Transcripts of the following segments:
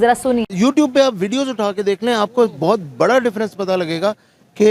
जरा सुनिए। यूट्यूब पे आप वीडियोस उठा के देख लें, आपको बहुत बड़ा डिफरेंस पता लगेगा कि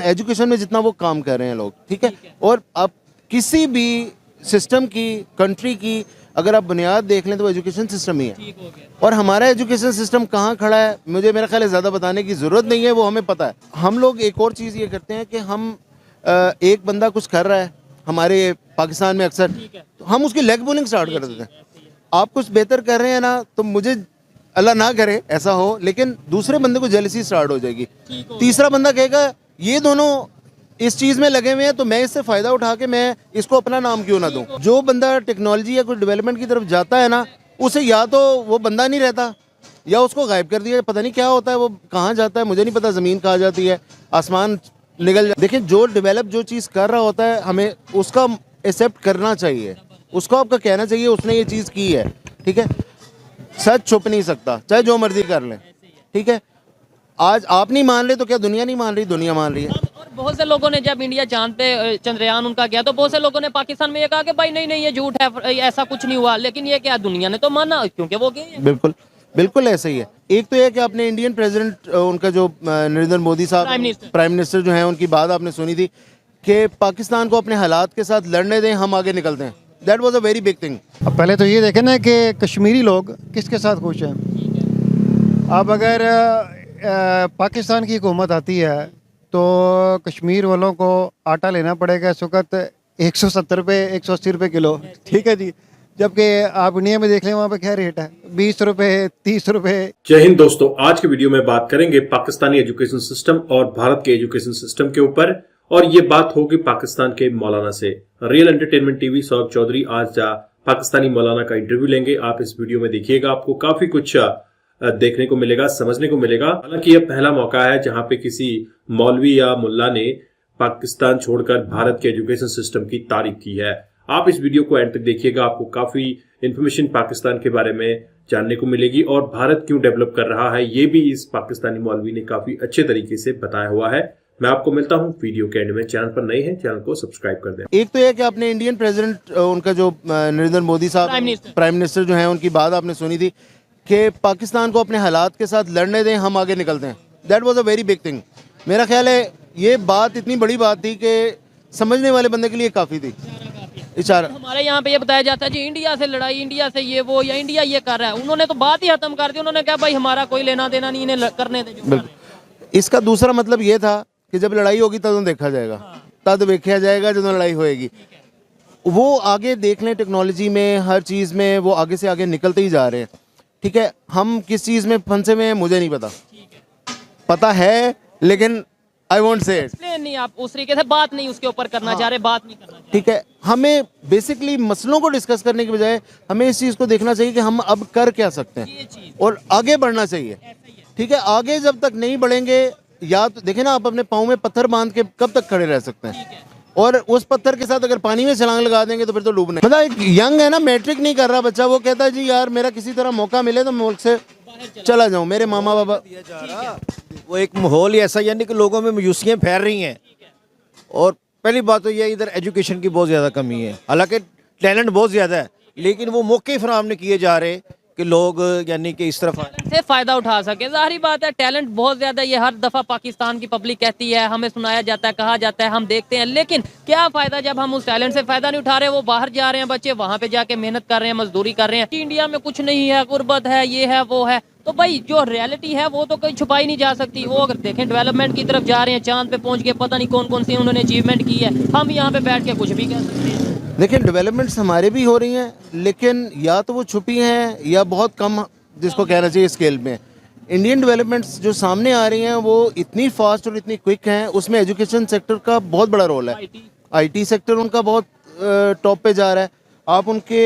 एजुकेशन में जितना वो काम कर रहे हैं लोग, ठीक है। और आप किसी भी सिस्टम की, कंट्री की अगर आप बुनियाद देख लें तो वो एजुकेशन सिस्टम ही है। और हमारा एजुकेशन सिस्टम कहाँ खड़ा है, मुझे मेरा ख्याल है ज़्यादा बताने की ज़रूरत नहीं है, वो हमें पता है। हम लोग एक और चीज़ ये करते हैं कि हम एक बंदा कुछ कर रहा है हमारे पाकिस्तान में अक्सर, तो हम उसकी लेग पुलिंग स्टार्ट कर देते हैं। आप कुछ बेहतर कर रहे हैं ना, तो मुझे अल्लाह ना करे ऐसा हो, लेकिन दूसरे बंदे को जेलसी स्टार्ट हो जाएगी। तीसरा बंदा कहेगा ये दोनों इस चीज़ में लगे हुए हैं तो मैं इससे फ़ायदा उठा के मैं इसको अपना नाम क्यों ना दूं। जो बंदा टेक्नोलॉजी या कुछ डेवलपमेंट की तरफ जाता है ना, उसे या तो वो बंदा नहीं रहता या उसको गायब कर दिया, पता नहीं क्या होता है, वो कहाँ जाता है मुझे नहीं पता, ज़मीन कहाँ जाती है, आसमान निकल जाता। देखिए जो डेवलप जो चीज़ कर रहा होता है हमें उसका एक्सेप्ट करना चाहिए, उसको आपका कहना चाहिए उसने ये चीज़ की है, ठीक है। सच छुप नहीं सकता, चाहे जो मर्जी कर लें, ठीक है। आज आप नहीं मान रहे तो क्या दुनिया नहीं मान रही? दुनिया मान रही है। और बहुत से लोगों ने जब इंडिया चांद पे चंद्रयान उनका गया तो बहुत से लोगों ने पाकिस्तान में ये कहा कि भाई नहीं नहीं ये झूठ है, ऐसा कुछ नहीं हुआ, लेकिन ये क्या दुनिया ने तो माना क्योंकि वो गए हैं। बिल्कुल बिल्कुल ऐसा ही है। एक तो ये कि आपने इंडियन प्रेसिडेंट उनका जो नरेंद्र मोदी साहब प्राइम मिनिस्टर जो हैं उनकी बात आपने सुनी थी कि पाकिस्तान को अपने हालात के साथ लड़ने दें, हम आगे निकलते हैं। That was a very big thing. अब पहले तो ये देखें ना कि कश्मीरी लोग किसके साथ खुश हैं। अब अगर पाकिस्तान की हुकूमत आती है तो कश्मीर वालों को आटा लेना पड़ेगा इस वक्त 170 रुपये 180 रुपये किलो, ठीक है जी। जबकि आप इंडिया में देख लें वहाँ पे क्या रेट है, 20 रुपये 30 रुपये। जय हिंद दोस्तों, आज के वीडियो में बात करेंगे पाकिस्तानी एजुकेशन सिस्टम और भारत के एजुकेशन सिस्टम के ऊपर, और ये बात होगी पाकिस्तान के मौलाना से। Real entertainment TV Saurabh Chaudhary आज पाकिस्तानी मौलाना का इंटरव्यू लेंगे। आप इस वीडियो में देखिएगा, आपको काफी कुछ देखने को मिलेगा, समझने को मिलेगा। हालांकि यह पहला मौका है जहां पे किसी मौलवी या मुल्ला ने पाकिस्तान छोड़कर भारत के एजुकेशन सिस्टम की तारीफ की है। आप इस वीडियो को एंड तक देखिएगा, आपको काफी इंफॉर्मेशन पाकिस्तान के बारे में जानने को मिलेगी और भारत क्यों डेवलप कर रहा है ये भी इस पाकिस्तानी मौलवी ने काफी अच्छे तरीके से बताया हुआ है। मैं आपको मिलता हूं वीडियो के एंड में। चैनल पर नए हैं, चैनल को सब्सक्राइब कर दें। एक तो यह कि आपने इंडियन प्रेसिडेंट उनका जो नरेंद्र मोदी साहब प्राइम मिनिस्टर जो हैं उनकी बात आपने सुनी थी कि पाकिस्तान को अपने हालात के साथ लड़ने दें, हम आगे निकलते हैं। That was a very big thing. मेरा ख्याल है ये बात इतनी बड़ी बात थी कि समझने वाले बंदे के लिए काफ़ी थी। इशारा हमारे यहाँ पे ये बताया जाता है जी इंडिया से लड़ाई, इंडिया से ये वो, या इंडिया ये कर रहा है। उन्होंने तो बात ही खत्म कर दी, उन्होंने कहा भाई हमारा कोई लेना देना नहीं, इन्हें करने दे। बिल्कुल। इसका दूसरा मतलब ये था कि जब लड़ाई होगी तब देखा जाएगा, तब देखा जाएगा जब लड़ाई होएगी। वो आगे देख लें, टेक्नोलॉजी में हर चीज़ में वो आगे से आगे निकलते ही जा रहे हैं, ठीक है। हम किस चीज़ में फंसे में मुझे नहीं पता, पता है लेकिन आई वोंट से इट। नहीं, आप उस तरीके से बात नहीं उसके ऊपर करना चाह रहे, बात नहीं करना, ठीक है। हमें बेसिकली मसलों को डिस्कस करने के बजाय हमें इस चीज़ को देखना चाहिए कि हम अब कर क्या सकते हैं और आगे बढ़ना चाहिए, ठीक है। आगे जब तक नहीं बढ़ेंगे, या तो देखें ना, आप अपने पाँव में पत्थर बांध के कब तक खड़े रह सकते हैं, और उस पत्थर के साथ अगर पानी में छलांग लगा देंगे तो फिर तो डूबने। मतलब एक यंग है ना, मैट्रिक नहीं कर रहा बच्चा, वो कहता है जी यार मेरा किसी तरह मौका मिले तो मैं मुल्क से चला जाऊं, मेरे मामा बाबा। वो एक माहौल ही ऐसा, यानी कि लोगों में मायूसियाँ फैल रही हैं। और पहली बात तो ये इधर एजुकेशन की बहुत ज़्यादा कमी है। हालांकि टैलेंट बहुत ज़्यादा है, लेकिन वो मौके फराहम नहीं किए जा रहे कि लोग यानी कि इस तरफ से फायदा उठा सके। जाहिर बात है टैलेंट बहुत ज्यादा, ये हर दफा पाकिस्तान की पब्लिक कहती है, हमें सुनाया जाता है, कहा जाता है, हम देखते हैं, लेकिन क्या फायदा जब हम उस टैलेंट से फायदा नहीं उठा रहे। वो बाहर जा रहे हैं बच्चे, वहां पे जाके मेहनत कर रहे हैं, मजदूरी कर रहे हैं। इंडिया में कुछ नहीं है, गुर्बत है, ये है वो है, तो भाई जो रियलिटी है वो तो कहीं छुपाई नहीं जा सकती। वो अगर देखें डेवलपमेंट की तरफ जा रहे हैं, चांद पे पहुंच के पता नहीं कौन कौन सी उन्होंने अचीवमेंट की है, हम यहाँ पे बैठ के कुछ भी कह सकते हैं। देखिए डेवलपमेंट्स हमारे भी हो रही हैं, लेकिन या तो वो छुपी हैं या बहुत कम, जिसको कहना चाहिए स्केल में। इंडियन डेवलपमेंट्स जो सामने आ रही हैं वो इतनी फास्ट और इतनी क्विक हैं, उसमें एजुकेशन सेक्टर का बहुत बड़ा रोल है। आईटी सेक्टर उनका बहुत टॉप पे जा रहा है। आप उनके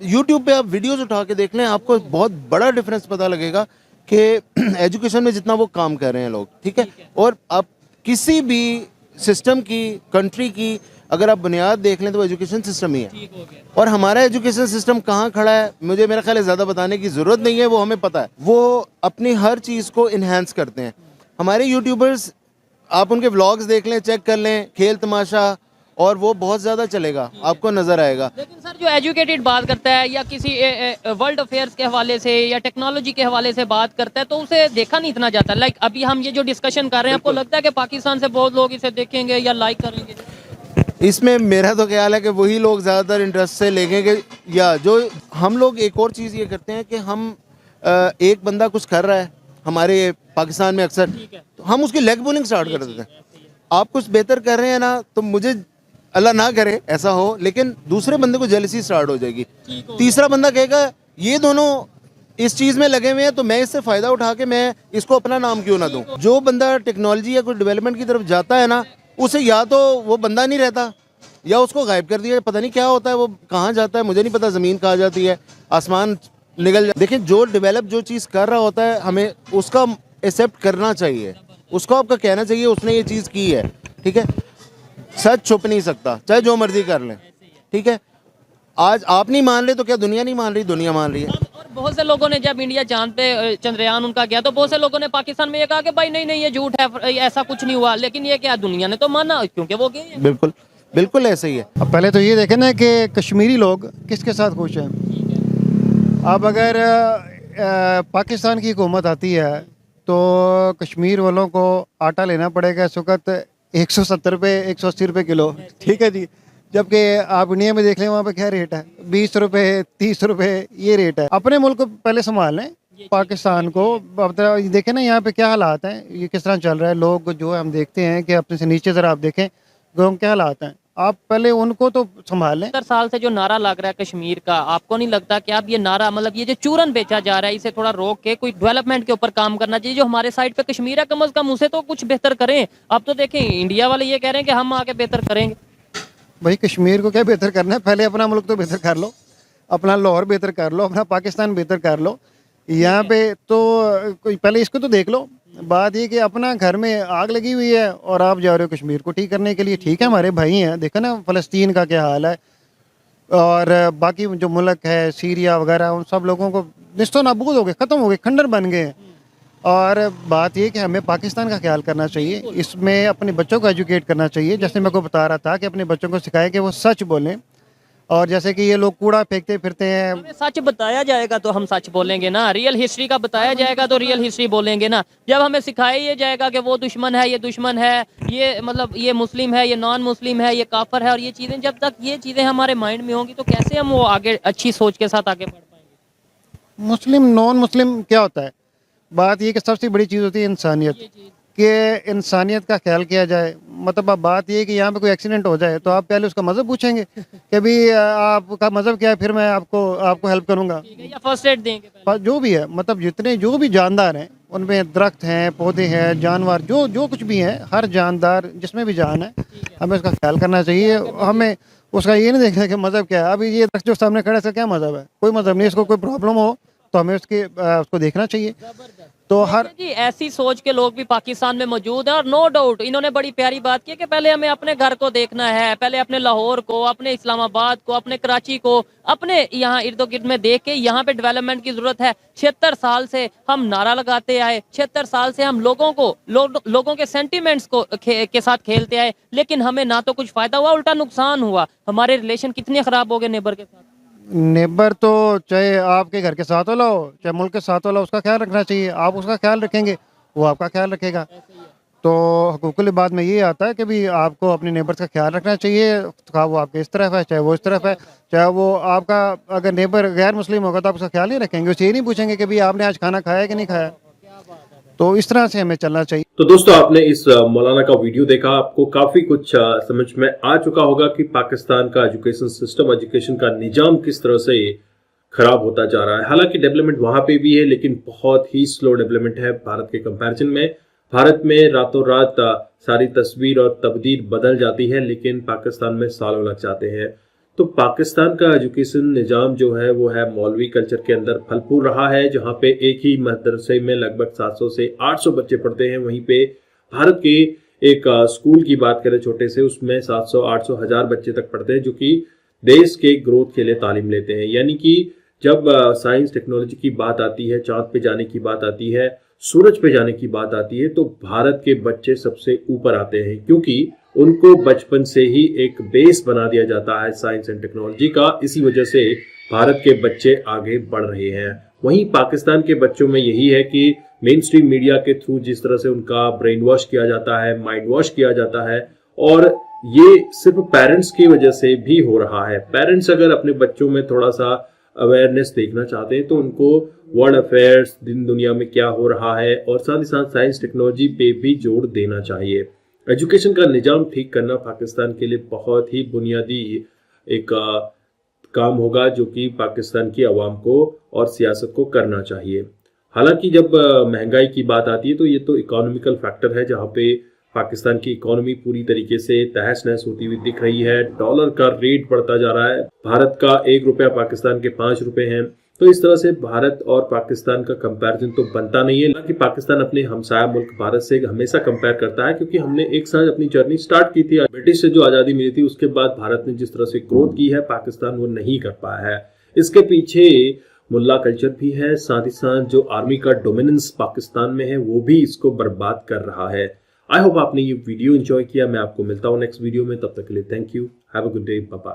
यूट्यूब पे आप वीडियोस उठा के देख लें, आपको बहुत बड़ा डिफरेंस पता लगेगा कि एजुकेशन में जितना वो काम कर रहे हैं लोग, ठीक है। और आप किसी भी सिस्टम की, कंट्री की अगर आप बुनियाद देख लें तो वो एजुकेशन सिस्टम ही है। और हमारा एजुकेशन सिस्टम कहाँ खड़ा है, मुझे मेरा ख्याल है ज़्यादा बताने की ज़रूरत नहीं है, वो हमें पता है। वो अपनी हर चीज़ को इन्हेंस करते हैं। हमारे यूट्यूबर्स, आप उनके व्लॉग्स देख लें, चेक कर लें, खेल तमाशा और वो बहुत ज़्यादा चलेगा, आपको नज़र आएगा। लेकिन सर जो एजुकेटेड बात करता है या किसी वर्ल्ड अफेयर्स के हवाले से या टेक्नोलॉजी के हवाले से बात करता है तो उसे देखा नहीं इतना जाता। लाइक अभी हम ये जो डिस्कशन कर रहे हैं, आपको लगता है कि पाकिस्तान से बहुत लोग इसे देखेंगे या लाइक करेंगे? इसमें मेरा तो ख्याल है कि वही लोग ज़्यादातर इंटरेस्ट से लेंगे, या जो हम लोग एक और चीज़ ये करते हैं कि हम एक बंदा कुछ कर रहा है हमारे पाकिस्तान में अक्सर, तो हम उसकी लेग पुलिंग स्टार्ट कर देते हैं। आप कुछ बेहतर कर रहे हैं ना, तो मुझे अल्लाह ना करे ऐसा हो, लेकिन दूसरे बंदे को जेलसी स्टार्ट हो जाएगी। तीसरा बंदा कहेगा ये दोनों इस चीज़ में लगे हुए हैं तो मैं इससे फ़ायदा उठा के मैं इसको अपना नाम क्यों ना दूं। जो बंदा टेक्नोलॉजी या कोई डेवलपमेंट की तरफ जाता है ना, उसे या तो वो बंदा नहीं रहता या उसको गायब कर दिया, पता नहीं क्या होता है, वो कहाँ जाता है मुझे नहीं पता, ज़मीन कहाँ जाती है, आसमान निकल जाता। देखिए जो डेवलप जो चीज़ कर रहा होता है हमें उसका एक्सेप्ट करना चाहिए, उसको आपका कहना चाहिए उसने ये चीज़ की है, ठीक है। सच छुप नहीं सकता, चाहे जो मर्जी कर लें, ठीक है। आज आप नहीं मान रहे तो क्या दुनिया नहीं मान रही? दुनिया मान रही है। और बहुत से लोगों ने जब इंडिया चांद पे चंद्रयान उनका गया तो बहुत से लोगों ने पाकिस्तान में ये कहा कि भाई नहीं नहीं ये झूठ है, ऐसा कुछ नहीं हुआ। लेकिन ये क्या, दुनिया ने तो माना क्योंकि वो गए हैं। बिल्कुल बिल्कुल ऐसे ही है। अब पहले तो ये देखें ना कि कश्मीरी लोग किसके साथ खुश हैं। अब अगर पाकिस्तान की हुकूमत आती है तो कश्मीर वालों को आटा लेना पड़ेगा इस वक्त 170 रुपये 180 रुपये किलो, ठीक है जी। जबकि आप इंडिया में देख लें वहाँ पे क्या रेट है, 20 रुपये 30 रुपये ये रेट है। अपने मुल्क को पहले संभाल लें, पाकिस्तान को अब देखें ना यहाँ पे क्या हालात हैं, ये किस तरह चल रहा है। लोग जो है हम देखते हैं कि अपने से नीचे ज़रा आप देखें गाँव क्या हालात हैं, आप पहले उनको तो संभाल लें। 70 साल से जो नारा लग रहा है कश्मीर का, आपको नहीं लगता कि आप ये नारा मतलब ये जो चूरन बेचा जा रहा है इसे थोड़ा रोक के कोई डेवलपमेंट के ऊपर काम करना चाहिए? जो हमारे साइड पे कश्मीर है कम से कम उसे तो कुछ बेहतर करें। अब तो देखें इंडिया वाले ये कह रहे हैं कि हम आके बेहतर करेंगे। भाई कश्मीर को क्या बेहतर करना है, पहले अपना मुल्क तो बेहतर कर लो, अपना लाहौर बेहतर कर लो, अपना पाकिस्तान बेहतर कर लो। यहाँ पे तो कोई पहले इसको तो देख लो। बात ये कि अपना घर में आग लगी हुई है और आप जा रहे हो कश्मीर को ठीक करने के लिए। ठीक है हमारे भाई हैं, देखो ना फ़लस्तीन का क्या हाल है और बाकी जो मुल्क है सीरिया वगैरह, उन सब लोगों को निस्तो नाबूद हो गए, ख़त्म हो गए, खंडर बन गए। और बात ये कि हमें पाकिस्तान का ख्याल करना चाहिए, इसमें अपने बच्चों को एजुकेट करना चाहिए। जैसे मैं को बता रहा था कि अपने बच्चों को सिखाएं कि वो सच बोलें, और जैसे कि ये लोग कूड़ा फेंकते फिरते हैं। हमें सच बताया जाएगा तो हम सच बोलेंगे ना, रियल हिस्ट्री का बताया जाएगा तो रियल हिस्ट्री बोलेंगे ना। जब हमें सिखाया ये जाएगा कि वो दुश्मन है, ये दुश्मन है, ये मतलब ये मुस्लिम है, ये नॉन मुस्लिम है, ये काफर है, और ये चीज़ें जब तक ये चीज़ें हमारे माइंड में होंगी तो कैसे हम वो आगे अच्छी सोच के साथ आगे बढ़ पाएंगे? मुस्लिम नॉन मुस्लिम क्या होता है, बात ये कि सबसे बड़ी चीज़ होती है इंसानियत, कि इंसानियत का ख्याल किया जाए। मतलब अब बात ये है कि यहाँ पे कोई एक्सीडेंट हो जाए तो आप पहले उसका मज़हब पूछेंगे कि भाई आपका मज़हब क्या है, फिर मैं आपको हेल्प करूँगा या फर्स्ट एड देंगे पहले। जो भी है। मतलब जितने जो भी जानदार हैं उनमें दरख्त हैं, पौधे हैं, जानवर जो कुछ भी हैं, हर जानदार जिसमें भी जान है हमें उसका ख्याल करना चाहिए। हमें उसका ये नहीं देखना कि मज़हब क्या है। अभी ये दरख्त जो सामने खड़ा है इसका क्या मज़हब है, कोई मज़हब नहीं। इसको कोई प्रॉब्लम हो तो हमें उसको देखना चाहिए। तो हर जी ऐसी सोच के लोग भी पाकिस्तान में मौजूद हैं और नो डाउट इन्होंने बड़ी प्यारी बात की कि पहले हमें अपने घर को देखना है, पहले अपने लाहौर को, अपने इस्लामाबाद को, अपने कराची को, अपने यहाँ इर्द गिर्द में देख के यहाँ पे डेवलपमेंट की जरूरत है। 76 साल से हम नारा लगाते आए, 76 साल से हम लोगों के सेंटिमेंट्स को के साथ खेलते आए, लेकिन हमें ना तो कुछ फायदा हुआ उल्टा नुकसान हुआ। हमारे रिलेशन कितने खराब हो गए नेबर के साथ। नेबर तो चाहे आपके घर के साथ वाला हो चाहे मुल्क के साथ वाला, उसका ख्याल रखना चाहिए। आप उसका ख्याल रखेंगे वो आपका ख्याल रखेगा। तो हुकूकुल बात में ये आता है कि भी आपको अपने नेबर्स का ख्याल रखना चाहिए, चाहे वो आपके इस तरफ है चाहे वो इस तरफ है, चाहे वो आपका अगर नेबर गैर मुस्लिम होगा तो आप उसका ख्याल नहीं रखेंगे, उससे ये नहीं पूछेंगे कि भाई आपने आज खाना खाया कि नहीं खाया। तो इस तरह से हमें चलना चाहिए। तो दोस्तों आपने इस मौलाना का वीडियो देखा, आपको काफी कुछ समझ में आ चुका होगा कि पाकिस्तान का एजुकेशन सिस्टम, एजुकेशन का निजाम किस तरह से खराब होता जा रहा है। हालांकि डेवलपमेंट वहां पे भी है लेकिन बहुत ही स्लो डेवलपमेंट है भारत के कंपैरिजन में। भारत में रातों रात सारी तस्वीर और तब्दील बदल जाती है लेकिन पाकिस्तान में सालों लग जाते हैं। तो पाकिस्तान का एजुकेशन निजाम जो है वो है मौलवी कल्चर के अंदर फलपूर रहा है, जहां पे एक ही मदरसे में लगभग 700 से 800 बच्चे पढ़ते हैं। वहीं पे भारत के एक स्कूल की बात करें छोटे से, उसमें 700, 800, 1000 बच्चे तक पढ़ते हैं जो कि देश के ग्रोथ के लिए तालीम लेते हैं। यानी कि जब साइंस टेक्नोलॉजी की बात आती है, चांद पे जाने की बात आती है, सूरज पे जाने की बात आती है, तो भारत के बच्चे सबसे ऊपर आते हैं क्योंकि उनको बचपन से ही एक बेस बना दिया जाता है साइंस एंड टेक्नोलॉजी का। इसी वजह से भारत के बच्चे आगे बढ़ रहे हैं। वहीं पाकिस्तान के बच्चों में यही है कि मेन स्ट्रीम मीडिया के थ्रू जिस तरह से उनका ब्रेन वॉश किया जाता है, माइंड वॉश किया जाता है, और ये सिर्फ पेरेंट्स की वजह से भी हो रहा है। पेरेंट्स अगर अपने बच्चों में थोड़ा सा अवेयरनेस देखना चाहते हैं तो उनको वर्ल्ड अफेयर्स, दिन दुनिया में क्या हो रहा है, और साथ ही साथ साइंस टेक्नोलॉजी पे भी जोर देना चाहिए। एजुकेशन का निजाम ठीक करना पाकिस्तान के लिए बहुत ही बुनियादी एक काम होगा, जो कि पाकिस्तान की आवाम को और सियासत को करना चाहिए। हालांकि जब महंगाई की बात आती है तो ये तो इकोनॉमिकल फैक्टर है, जहाँ पे पाकिस्तान की इकोनॉमी पूरी तरीके से तहस नहस होती हुई दिख रही है। डॉलर का रेट बढ़ता जा रहा है, भारत का 1 रुपया पाकिस्तान के 5 रुपए हैं। तो इस तरह से भारत और पाकिस्तान का कंपैरिजन तो बनता नहीं है। हालांकि पाकिस्तान अपने हमसाया मुल्क भारत से हमेशा कंपेयर करता है, क्योंकि हमने एक साथ अपनी जर्नी स्टार्ट की थी। ब्रिटिश से जो आज़ादी मिली थी उसके बाद भारत ने जिस तरह से ग्रोथ की है, पाकिस्तान वो नहीं कर पाया है। इसके पीछे मुल्ला कल्चर भी है, साथ ही साथ जो आर्मी का डोमिनेंस पाकिस्तान में है वो भी इसको बर्बाद कर रहा है। आई होप आपने ये वीडियो एंजॉय किया। मैं आपको मिलता हूँ नेक्स्ट वीडियो में, तब तक के लिए thank you, have a good day, bye bye.